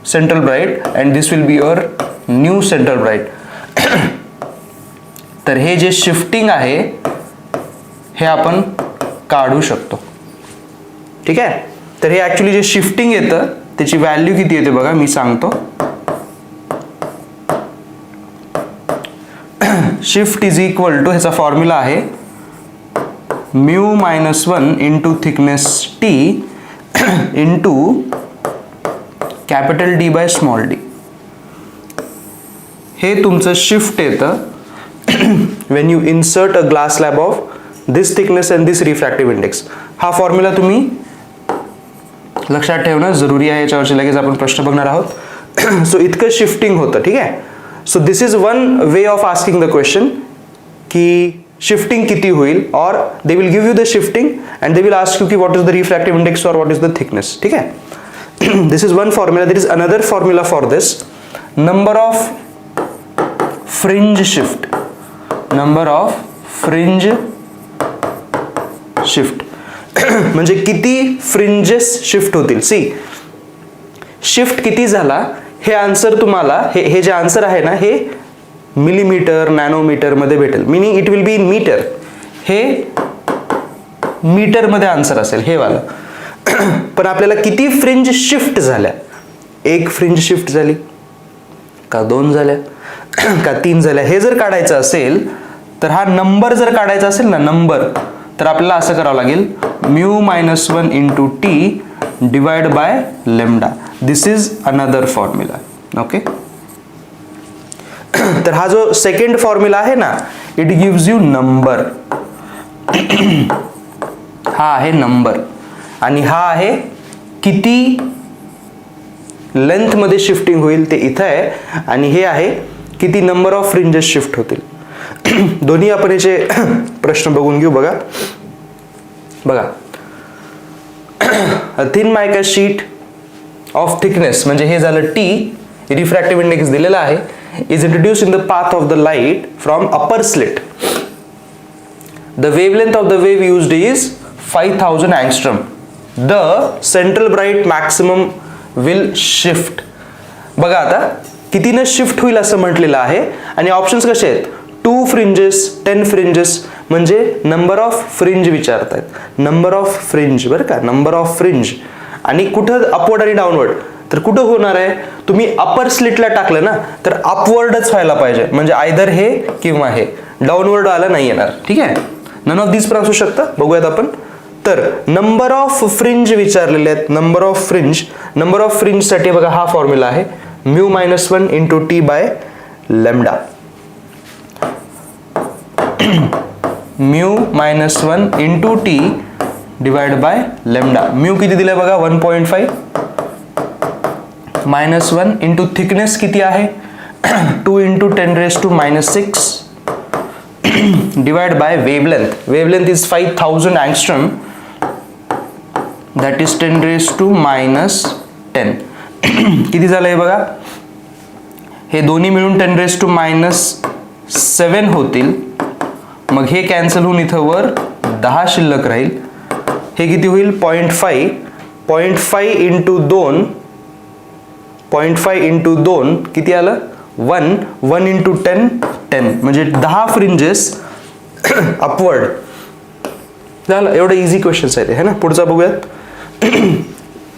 Speaker 1: central bright and this will be your new central bright. तर हे जे शिफ्टिंग आहे हे आपण काढू शकतो. ठीक आहे. तर हे ऍक्च्युली जे शिफ्टिंग येतं त्याची व्हॅल्यू किती येते बघा, मी सांगतो. शिफ्ट इज इक्वल टू, ह्याचा फॉर्म्युला आहे mu minus 1 into thickness T into capital D by small D. हे तुमचं शिफ्ट येतं when you insert a glass slab of this thickness and this refractive index. हा फॉर्म्युला तुम्ही लक्षात ठेवणं जरुरी आहे, याच्यावरचे लगेच आपण प्रश्न बघणार आहोत. सो इतकं शिफ्टिंग होतं. ठीक आहे. So this is one way of asking the question की शिफ्टिंग किती होईल, और they will give you the shifting and they will ask you की what is the refractive index और व्हॉट इज द थिकनेस. ठीक आहे. This is one formula. There is another formula for this. Number of fringe shift, number of fringe shift म्हणजे किती fringes shift होतील. See, shift किती झाला हे answer तुम्हाला, हे जे आन्सर आहे ना हे मिलीमीटर नॅनोमीटर मध्ये भेटेल. Meaning it will be in metre. हे मीटर मध्ये आन्सर असेल हे वाला. पण आपल्याला किती फ्रिंज शिफ्ट झाल्या, एक फ्रिंज शिफ्ट झाली का, दोन झाल्या का, तीन झाल्या, हे जर काढायचं असेल तर हा नंबर जर काढायचा असेल ना, नंबर, तर आपल्याला असं करावं लागेल mu minus 1 into T divide by lambda. This is another formula. Okay. तर हा जो सेकंड फॉर्म्युला आहे ना, इट गिव्स यू नंबर. हा आहे नंबर आणि हा आहे किती लेंथ मध्ये शिफ्टिंग होईल ते इथं आहे, आणि हे आहे किती नंबर ऑफ फ्रिंजेस शिफ्ट होतील. दोन्ही आपण याचे प्रश्न बघून घेऊ. बघा बघा, thin mica sheet of thickness म्हणजे हे झालं टी, रिफ्रॅक्टिव्ह इंडेक्स दिलेला आहे, is introduce in the path of the light from upper slit. The wavelength of the wave used is 5000 angstrom. The central bright maximum will shift. बघा आता कितीनं shift होईल असं म्हटलेलं आहे, आणि ऑप्शन्स कसे आहेत, 2 फ्रिंजेस, 10 फ्रिंजेस, म्हणजे नंबर ऑफ फ्रिंज विचारतायत. नंबर ऑफ फ्रिंज बरं का, नंबर ऑफ फ्रिंज. आणि कुठं अपवर्ड आणि डाऊनवर्ड, तर कुठं होणार आहे, तुम्ही अपर स्लिटला टाकलं ना तर अपवर्डच व्हायला पाहिजे, म्हणजे आयदर हे किंवा हे, डाऊनवर्ड आला नाही येणार. ठीक आहे. नन ऑफ दिस पण असू शकतं. बघूयात आपण. तर नंबर ऑफ फ्रिंज विचारलेले आहेत. Number of fringe, number of fringe साठी बघा हा फॉर्म्युला आहे mu minus 1 into T by lambda. Mu minus 1 into T divide by lambda. Mu किती दिलाय बघा 1.5, मायनस 1 इंटू थिकनेस किती आहे 2 into 10⁻⁻⁶ divide by wavelength. Wavelength is 5000 angstrom, that is 10⁻⁻10. किती झालं हे बघा, हे दोन्ही मिळून 10⁻⁻7 होतील. मग हे कॅन्सल होऊन इथं वर 10 शिल्लक राहील. हे किती होईल 0.5, 0.5 इंटू 2, 0.5 इंटू 2 किती आलं 1, 1 इंटू 10, 10, म्हणजे 10 फ्रिंजेस अपवर्ड झालं. एवढं इझी क्वेश्चन्स आहेत हे ना. पुढचा बघूयात.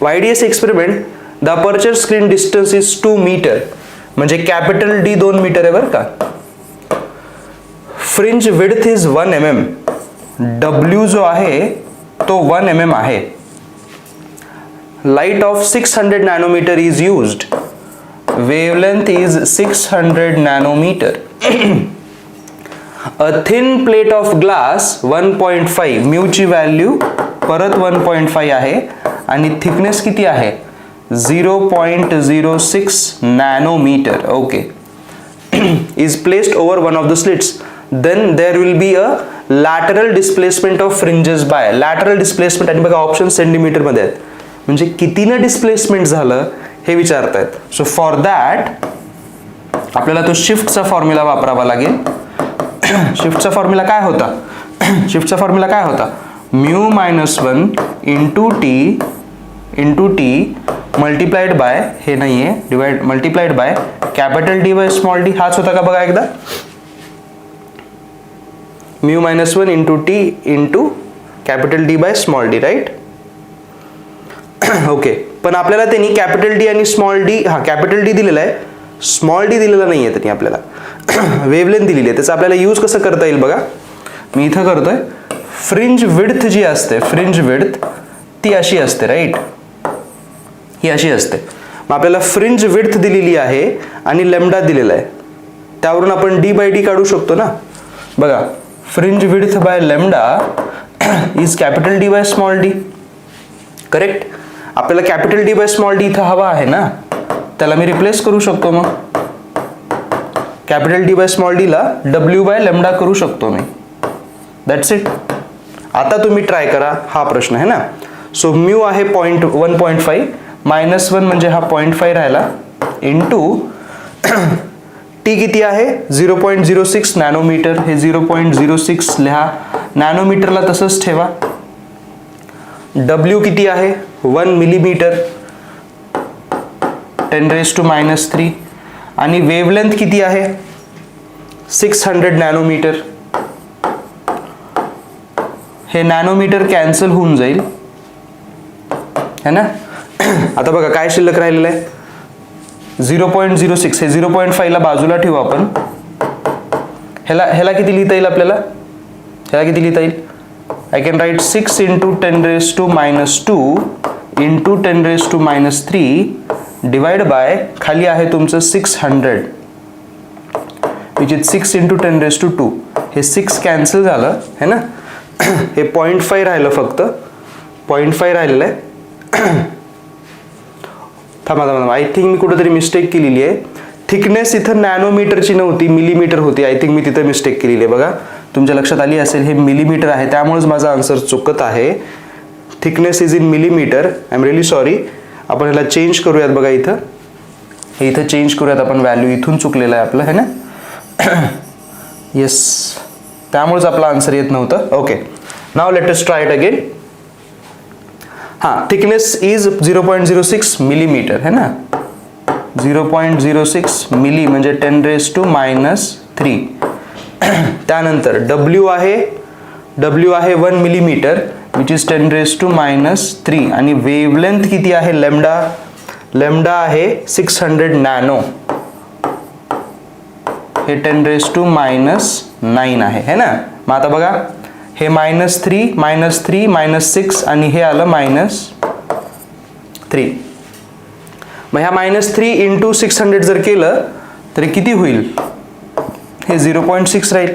Speaker 1: YDS experiment, the aperture screen distance is 2 metre, म्हणजे कॅपिटल डी 2 मीटर आहे बरं का. Fringe width is 1 mm, W जो आहे तो 1 mm आहे. Light of 600 nanometre is used, wavelength is 600 nanometre. A thin plate of glass 1.5, mu ची value परत 1.5 आहे, आणि थिकनेस किती आहे 0.06 nanometre. Okay. Is placed over one of the slits, then there will be a lateral displacement of fringes by, lateral displacement, आणि बघा option centimetre मध्ये आहेत, म्हणजे कितीनं डिस्प्लेसमेंट झालं हे विचारतायत. सो फॉर दॅट आपल्याला तो शिफ्टचा फॉर्म्युला वापरावा लागेल. शिफ्टचा फॉर्म्युला काय होता, शिफ्टचा फॉर्म्युला काय होता, mu minus 1 into T multiplied by, हे नाहीये divide, multiplied by capital D by small D. हाच होता का बघा एकदा. Mu minus 1 into T into capital D by small D, right? Okay, पण आपल्याला त्यांनी कॅपिटल डी आणि स्मॉल डी, हा कॅपिटल डी दिलेला आहे, स्मॉल डी दिलेला नाही आहे त्यांनी आपल्याला. वेवलेंथ दिलेली आहे, त्याचा आपल्याला यूज कसं करता येईल बघा. मी इथं करतोय. फ्रिंज विड्थ जी असते, फ्रिंज विड्थ ती अशी असते, राईट? ही अशी असते. मग आपल्याला फ्रिंज विड्थ दिलेली आहे आणि लेमडा दिलेला आहे, त्यावरून आपण डी बाय डी काढू शकतो ना. बघा, fringe width by lambda is capital D by small D, correct? आपल्याला capital D by small D इथं हवा आहे ना, त्याला मी रिप्लेस करू शकतो. मग कॅपिटल डी बाय स्मॉल डीला डब्ल्यू बाय लेमडा करू शकतो मी. That's it. आता तुम्ही ट्राय करा, हा प्रश्न आहे ना. सो म्यू आहे 1.5 मायनस 1 म्हणजे हा 0.5 राहिला इंटू टी किती आहे 0.06 नॅनोमीटर. हे 0.06 लिहा, नॅनोमीटरला तसंच ठेवा. डब्ल्यू किती आहे 1 मिलीमीटर 10⁻³ आणि वेवलेंथ किती आहे 600 नॅनोमीटर. हे नॅनोमीटर कॅन्सल होऊन जाईल है ना. आता बघा काय शिल्लक राहिलेलं आहे 0.06. हे 0.5 ला बाजूला ठेवू आपण. ह्याला किती लिहिता येईल आपल्याला, ह्याला किती लिहिता येईल. I can write 6 into 10⁻² into 10⁻³ divide by खाली आहे तुमचं 600 which is 6 into 10⁻². हे 6 कॅन्सल झालं है ना. हे 0.5 राहिलं, फक्त 0.5 राहिलेलं आहे. थांबा, आय थिंक मी कुठेतरी मिस्टेक केलेली आहे. थिकनेस इथं नॅनोमीटरची नव्हती, मिलीमीटर होती. आय थिंक मी तिथं मिस्टेक केलेली आहे. बघा, तुमच्या लक्षात आली असेल, हे मिलीमीटर आहे, त्यामुळेच माझा आन्सर चुकत आहे. Thickness is in millimetre. I am really sorry. आपण ह्याला चेंज करूयात. बघा इथं चेंज करूयात आपण. व्हॅल्यू इथून चुकलेलं आहे आपलं है ना. येस, त्यामुळेच आपला आन्सर येत नव्हतं. Okay, now let us try it again. हां, थिकनेस इज 0.06 मिलीमीटर है ना. 0.06 मिली म्हणजे 10⁻³ त्यानंतर डब्ल्यू आहे 1 मिलीमीटर विच इज 10⁻³ आणि वेवलेंथ किती आहे लेमडा आहे 600 नॅनो. हे 10⁻⁹ आहे ना. मग आता बघा, हे -3 -6 आणि हे आलं -3. मग ह्या -3 इंटू 600 जर केलं तर किती होईल, हे 0.6 राहील,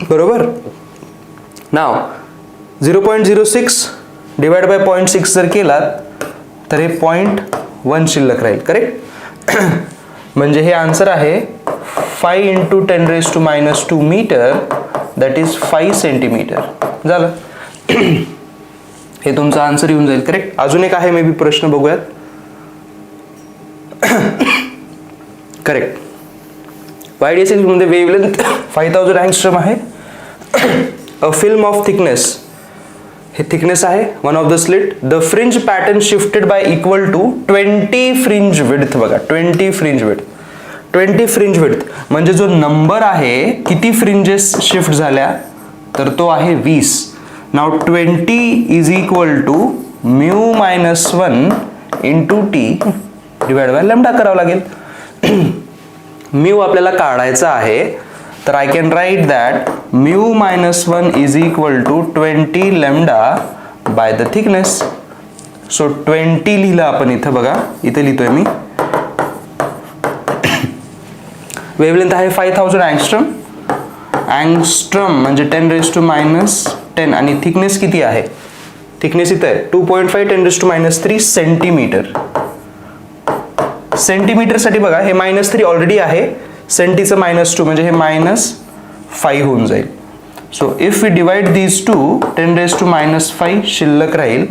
Speaker 1: बरोबर. नाव 0.06 डिवाइड बाय 0.6 जर केलात तर हे 0.1 शिल्लक राहील, करेक्ट. म्हणजे हे आन्सर आहे 5 into 10⁻² metre, that is 5 centimetre झालं. हे तुमचा आन्सर येऊन जाईल, करेक्ट. अजून एक आहे मे बी प्रश्न, बघूयात. करेक्ट. YDSL मध्ये वेवलेंथ 5000 अँगस्ट्रॉम आहे. अ फिल्म ऑफ थिकनेस, हे थिकनेस आहे one of the slit. The fringe pattern shifted by equal to 20 fringe width. बघा 20 फ्रिंज विड्थ म्हणजे जो नंबर आहे किती फ्रिंजेस शिफ्ट झाल्या तर तो आहे 20. Now 20 is equal to mu -1 into T divide by lambda करावं लागेल. म्यू आपल्याला काढायचा आहे तर I can write that mu -1 is equal to 20 lambda by the thickness. So 20 लिहिलं आपण इथं. बघा इथे लिहितोय मी. वेवलेंथ आहे 5000 अँगस्ट्रॉम म्हणजे 10⁻⁻10 आणि थिकनेस किती आहे, थिकनेस इथं आहे 2.5 10⁻³ सेंटीमीटर. सेंटीमीटर साठी बघा हे -3 ऑलरेडी आहे, सेंटीचं -2 म्हणजे हे -5 होऊन जाईल. So if we divide these two 10⁻⁵ शिल्लक राहील.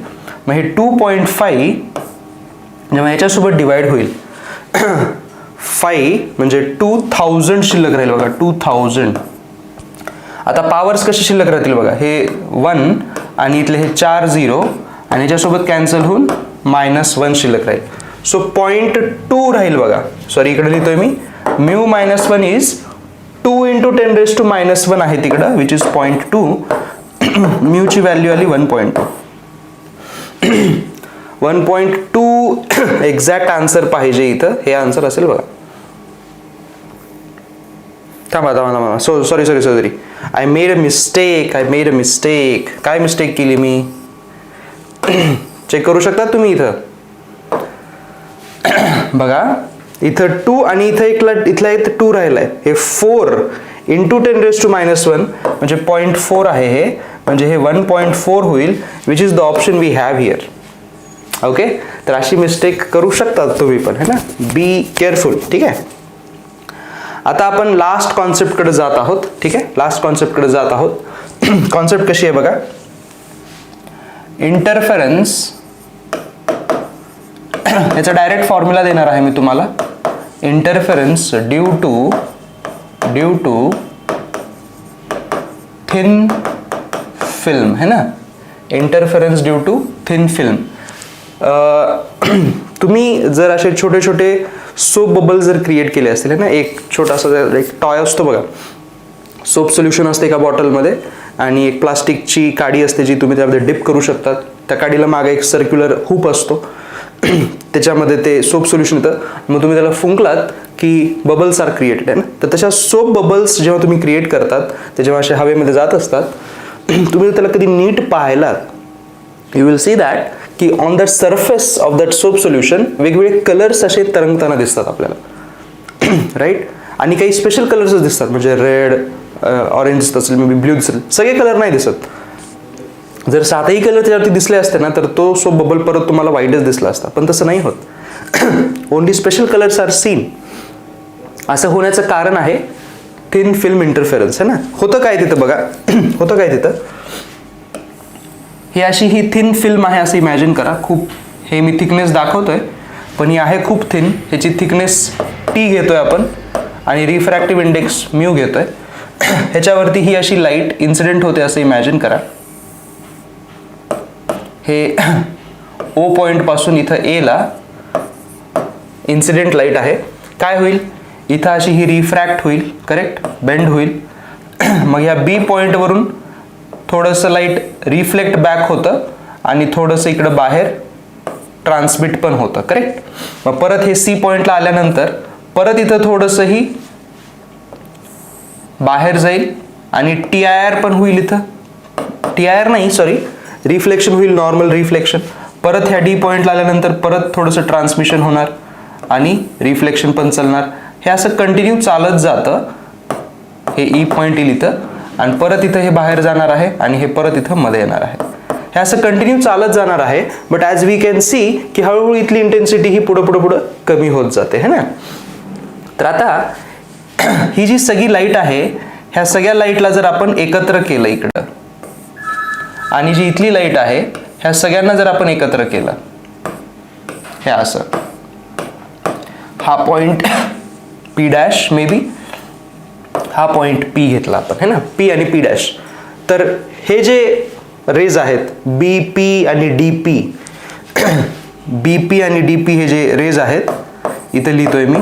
Speaker 1: मग हे 2.5 जेव्हा याच्यासोबत डिवाइड होईल 5 म्हणजे 2000 शिल्लक राहील. बघा 2000. आता पॉवर्स कसे शिल्लक राहतील बघा, हे 1 आणि इथले हे 4 0 आणि याच्यासोबत कॅन्सल होऊन -1 शिल्लक राहील. सो 0.2 राहील. बघा सॉरी इकडे लिहितोय मी. म्यू -1 इज 2 इंटू 10⁻⁻1 आहे तिकडं, विच इज 0.2. म्यूची व्हॅल्यू आली 1.2. 1.2 एक्झॅक्ट आन्सर पाहिजे इथं. हे आन्सर असेल बघा. थांबा. Sorry. I made a mistake. काय मिस्टेक केली मी? चेक करू शकता तुम्ही इथं. बघा इथं 2 आणि इथला 2 राहिलाय. हे 4 इंटू 10⁻⁻1 म्हणजे 0.4 आहे हे, म्हणजे हे 1.4 होईल, which is the option we have here. Okay, तर अशी मिस्टेक करू शकता तुम्ही पण, है ना. Be careful. ठीक आहे. आता आपण लास्ट कॉन्सेप्टकडे जात आहोत. ठीक आहे, लास्ट कॉन्सेप्टकडे जात आहोत. कॉन्सेप्ट कशी आहे बघा. इंटरफेरन्स, याचा डायरेक्ट फॉर्म्युला देणार आहे मी तुम्हाला. Interference due to thin film, है ना. Interference due to thin film. तुम्ही जर असे छोटे छोटे सोप बबल जर क्रिएट केले असतील ना, एक छोटासा एक टॉय असतो बघा, सोप सोल्युशन असते एका बॉटलमध्ये आणि एक प्लास्टिकची काडी असते जी तुम्ही त्यामध्ये डिप करू शकतात. त्या काडीला मागे एक सर्क्युलर हुप असतो, त्याच्यामध्ये ते सोप सोल्युशन येतं. मग तुम्ही त्याला फुंकलात की बबल्स आर क्रिएटेड, आहे ना. तर तशा सोप बबल्स जेव्हा तुम्ही क्रिएट करतात ते जेव्हा असे हवेमध्ये जात असतात, तुम्ही त्याला कधी नीट पाहिलात, यू विल सी दॅट की on the surface of that soap solution वेगवेगळे कलर्स असे तरंगताना दिसतात आपल्याला, राईट. आणि काही स्पेशल कलर्सच दिसतात, म्हणजे रेड, ऑरेंज दिसत असेल, मे बी ब्ल्यू दिसेल, सगळे कलर नाही दिसत. जर 7ही कलर त्याच्यावरती दिसले असते ना, तर तो सोप बबल परत तुम्हाला व्हाईटच दिसला असता, पण तसं नाही होत. Only special colours are seen. असं होण्याचं कारण आहे थिन फिल्म इंटरफेरन्स, है ना. होतं काय तिथं बघा, होतं काय तिथं, ही अशी ही थिन फिल्म आहे असं इमॅजिन करा. खूप, हे मी थिकनेस दाखवतोय पण ही आहे खूप थिन. ह्याची थिकनेस टी घेतोय आपण आणि रिफ्रॅक्टिव्ह इंडेक्स म्यू घेतोय. ह्याच्यावरती ही अशी लाईट इन्सिडेंट होते असं इमॅजिन करा. हे ओ पॉइंट पासून इथं ए ला इन्सिडेंट लाईट आहे. काय होईल, इथं अशी ही रिफ्रॅक्ट होईल, करेक्ट, बेंड होईल. मग ह्या बी पॉइंटवरून थोडंसं लाईट रिफ्लेक्ट बॅक होतं आणि थोडंसं इकडं बाहेर ट्रान्समिट पण होतं, करेक्ट. मग परत हे सी पॉइंटला आल्यानंतर परत इथं थोडंसं ही बाहेर जाईल आणि टी आय आर पण होईल. इथं टी आय आर नाही, सॉरी, रिफ्लेक्शन होईल, नॉर्मल रिफ्लेक्शन. परत ह्या डी पॉइंटला आल्यानंतर परत थोडंसं ट्रान्समिशन होणार आणि रिफ्लेक्शन पण चालणार. हे असं कंटिन्यू चालत जातं. हे ई पॉइंट येईल इथं आणि परत इथं हे बाहेर जाणार आहे आणि हे परत इथं मध्ये येणार आहे. हे असं कंटिन्यू चालत जाणार आहे. But as we can see की हळूहळू इथली इंटेन्सिटी ही पुढं कमी होत जाते, है ना. तर आता ही जी सगळी लाईट आहे, ह्या सगळ्या लाईटला जर आपण एकत्र केलं इकडं, आणि जी इथली लाईट आहे ह्या सगळ्यांना जर आपण एकत्र केलं, हे असं, हा point P dash, may be हा पॉइंट पी घेतला आपण, है ना, पी आणि पी डॅश. तर हे जे रेज आहेत बी पी आणि डी पी, बी पी आणि डी पी हे जे रेज आहेत, इथं लिहितोय मी,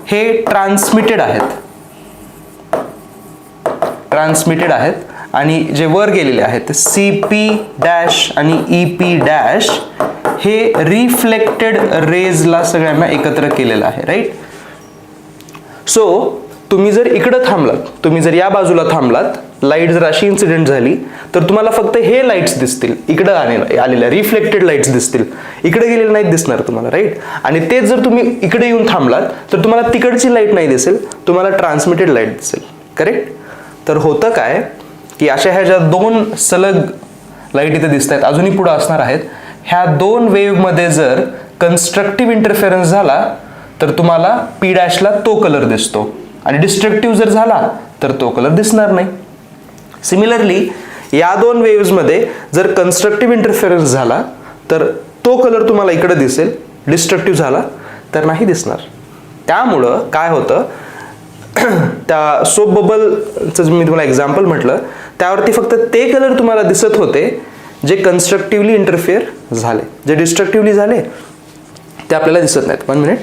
Speaker 1: हे ट्रान्समिटेड आहेत आणि जे वर गेलेले आहेत सी पी डॅश आणि ई पी डॅश हे रिफ्लेक्टेड रेजला सगळ्यांना एकत्र केलेलं आहे, राईट. सो तुम्ही जर इकडं थांबलात, तुम्ही जर या बाजूला थांबलात, लाईट जर अशी इन्सिडेंट झाली तर तुम्हाला फक्त हे लाईट्स दिसतील, इकडं आलेल्या रिफ्लेक्टेड लाईट्स दिसतील, इकडे गेलेले नाहीत दिसणार तुम्हाला, राईट. आणि तेच जर तुम्ही इकडे येऊन थांबलात तर तुम्हाला तिकडची लाईट नाही दिसेल, तुम्हाला ट्रान्समिटेड लाईट दिसेल, करेक्ट. तर होतं काय की अशा ह्या ज्या दोन सलग लाईट इथे दिसत आहेत, अजूनही पुढे असणार आहेत, ह्या दोन वेव्हमध्ये जर कन्स्ट्रक्टिव्ह इंटरफेरन्स झाला तर तुम्हाला पी डॅशला तो कलर दिसतो आणि डिस्ट्रक्टिव्ह जर झाला तर तो कलर दिसणार नाही. सिमिलरली या दोन वेव्हजमध्ये जर कन्स्ट्रक्टिव्ह इंटरफेरन्स झाला तर तो कलर तुम्हाला इकडे दिसेल, डिस्ट्रक्टिव्ह झाला तर नाही दिसणार. त्यामुळं काय होतं, त्या सोप बबलचं मी तुम्हाला एक्झाम्पल म्हटलं, त्यावरती फक्त ते कलर तुम्हाला दिसत होते जे कन्स्ट्रक्टिव्हली इंटरफेअर झाले, जे डिस्ट्रक्टिव्हली झाले ते आपल्याला दिसत नाहीत. 1 मिनिट.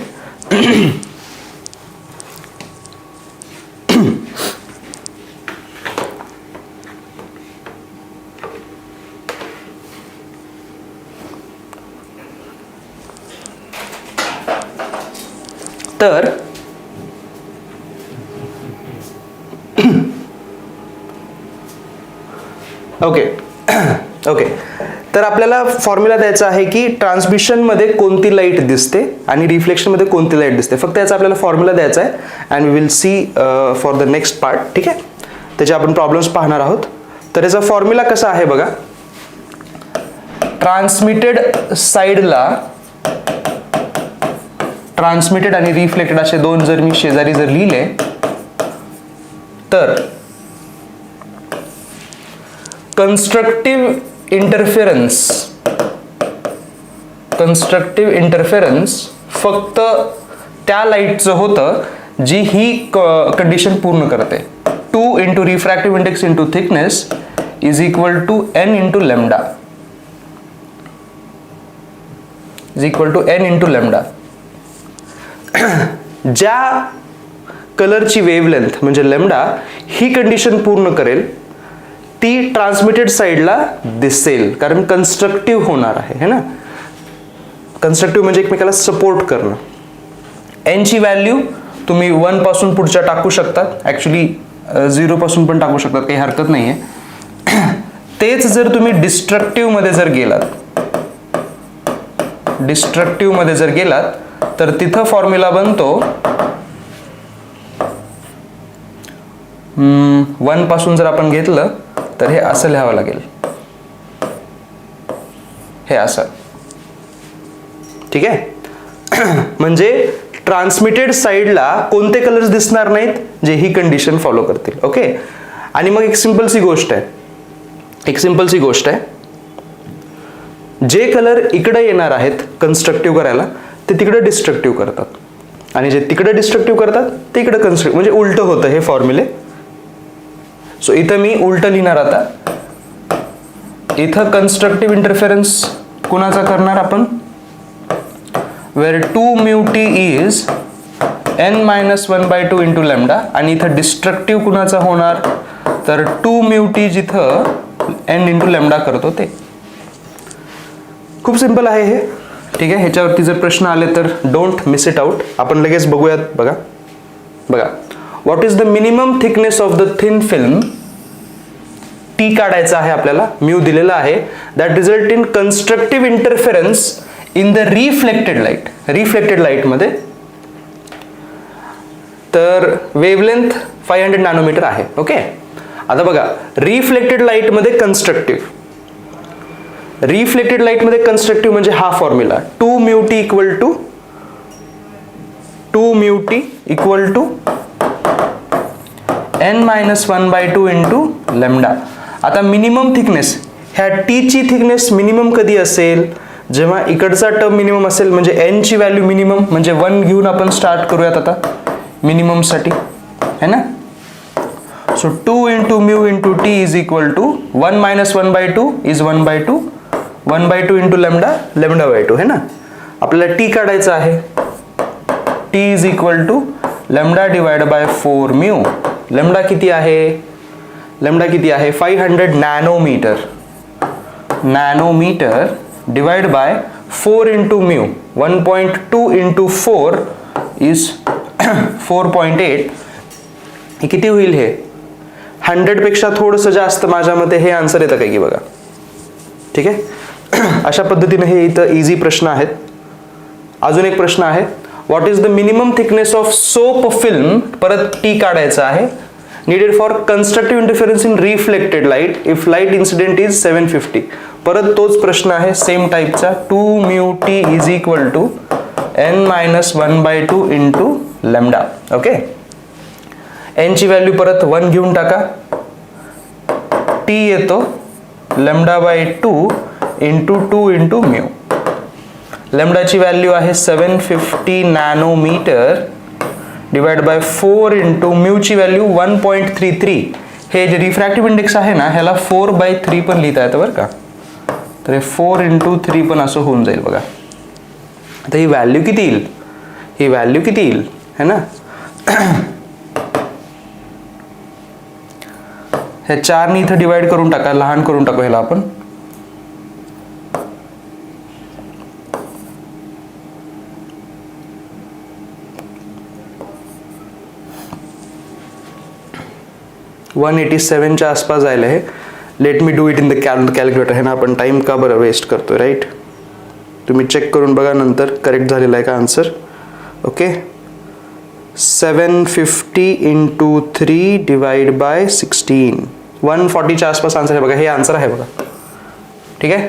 Speaker 1: तर ओके ओके, तर आपल्याला फॉर्म्युला द्यायचा आहे की ट्रान्समिशनमध्ये कोणती लाईट दिसते आणि रिफ्लेक्शनमध्ये कोणती लाईट दिसते. फक्त याचा आपल्याला फॉर्म्युला द्यायचा आहे and we will see for the next part. ठीक आहे, त्याचे आपण प्रॉब्लेम्स पाहणार आहोत. तर याचा फॉर्म्युला कसा आहे बघा. ट्रान्समिटेड साईडला ट्रान्समिटेड आणि रिफ्लेक्टेड असे दोन जर मी शेजारी जर लिहिले तर कन्स्ट्रक्टिव्ह इंटरफेरन्स फक्त त्या लाईटचं होतं जी ही कंडिशन पूर्ण करते. 2 into refractive index into thickness is equal to n into lambda ज्या कलरची वेव्हलेंथ म्हणजे लॅम्डा ही कंडिशन पूर्ण करेल ती ट्रान्समिटेड साईडला दिसेल, कारण कन्स्ट्रक्टिव्ह होणार आहे है ना. कन्स्ट्रक्टिव्ह म्हणजे एकमेकाला सपोर्ट करणं. एन ची व्हॅल्यू तुम्ही 1 पासून पुढच्या टाकू शकतात, ॲक्च्युली 0 पासून पण टाकू शकतात, काही हरकत नाही आहे. तेच जर तुम्ही डिस्ट्रक्टिव्ह मध्ये जर गेलात तर तिथं फॉर्म्युला बनतो 1 पासून जर आपण घेतलं तर हे असं लिहावं लागेल, हे असं. ठीक आहे, म्हणजे ट्रान्समिटेड साईडला कोणते कलर्स दिसणार नाहीत जे ही कंडिशन फॉलो करतील. ओके, आणि मग एक सिंपलसी गोष्ट आहे, जे कलर इकडे येणार आहेत कन्स्ट्रक्टिव्ह करायला ते तिकडे डिस्ट्रक्टिव्ह करतात आणि जे तिकडे डिस्ट्रक्टिव्ह करतात ते इकडे कन्स्ट्रक्टिव्ह, म्हणजे उलट होतं हे फॉर्म्युले. सो इथं मी उलट लिहिणार. आता इथं कन्स्ट्रक्टिव्ह इंटरफेरन्स कुणाचा करणार आपण, where 2 mu T is n-1/2 into lambda, आणि इथं डिस्ट्रक्टिव्ह कुणाचा होणार तर 2 म्यू टी जिथं n इंटू लॅम्डा करतो ते. खूप सिंपल आहे हे. ठीक आहे, ह्याच्यावरती जर प्रश्न आले तर डोंट मिस इट आउट. आपण लगेच बघूयात. बघा, what is the minimum thickness of the thin film. T काढायचा आहे आपल्याला, म्यू दिलेला आहे. That result in constructive interference in the reflected लाईटमध्ये. तर वेव्हलेंथ 500 नॅनोमीटर आहे. ओके, आता बघा रिफ्लेक्टेड लाईटमध्ये कन्स्ट्रक्टिव्ह म्हणजे हा formula 2 mu T equal to n-1/2 into lambda. आता मिनिमम थिकनेस, ह्या टी ची थिकनेस मिनिमम कधी असेल, जेव्हा इकडचा टर्म मिनिमम असेल, म्हणजे n ची व्हॅल्यू मिनिमम, म्हणजे 1 घेऊन आपण स्टार्ट करूयात आता मिनिमम साठी है ना. So 2 into mu into T is equal to 1-1/2 is 1/2 into lambda है ना. आपल्याला टी काढायचा आहे. T is equal to lambda divide by 4 mu. Lambda किती आहे 500 nanometre divide by 4 into mu. 1.2 into 4 is 4.8. हे किती होईल, हे 100 पेक्षा थोडंसं जास्त माझ्या मते हे आन्सर येतं काय की बघा. ठीक आहे, अशा पद्धतीने हे इथं इझी प्रश्न आहेत. अजून एक प्रश्न आहे, what is the minimum thickness of soap film. परत टी काढायचा आहे. needed for constructive interference in reflected light if light incident is 750. परत तोच प्रश्न आहे सेम टाईपचा. 2 mu T is equal to n-1/2 into lambda. Okay, n ची value परत 1 घेऊन टाका. टी येतो λ/2 इंटू 2 इंटू म्यू. लॅम्डाची व्हॅल्यू आहे 750 नॅनोमीटर डिवाइड बाय 4 इंटू म्यूची व्हॅल्यू 1.33. हे जे रिफ्रॅक्टिव्ह इंडेक्स आहे ना ह्याला 4/3 पण लिहिता येतं बरं का. तर हे 4 इंटू 3 पण असं होऊन जाईल बघा. आता ही व्हॅल्यू किती येईल है ना. ह्या 4ने इथं डिवाइड करून टाका, लहान करून टाकू ह्याला आपण. $187 आसपास जायला हे. Let me do it in the calculator. हे ना आपण टाइम का बरं वेस्ट करतोय, राईट. तुम्ही चेक करून बघा नंतर करेक्ट झालेला आहे का answer. Okay, 750 into 3 divide by 16, 140च्या आसपास आन्सर आहे बघा. हे आन्सर आहे बघा. ठीक आहे.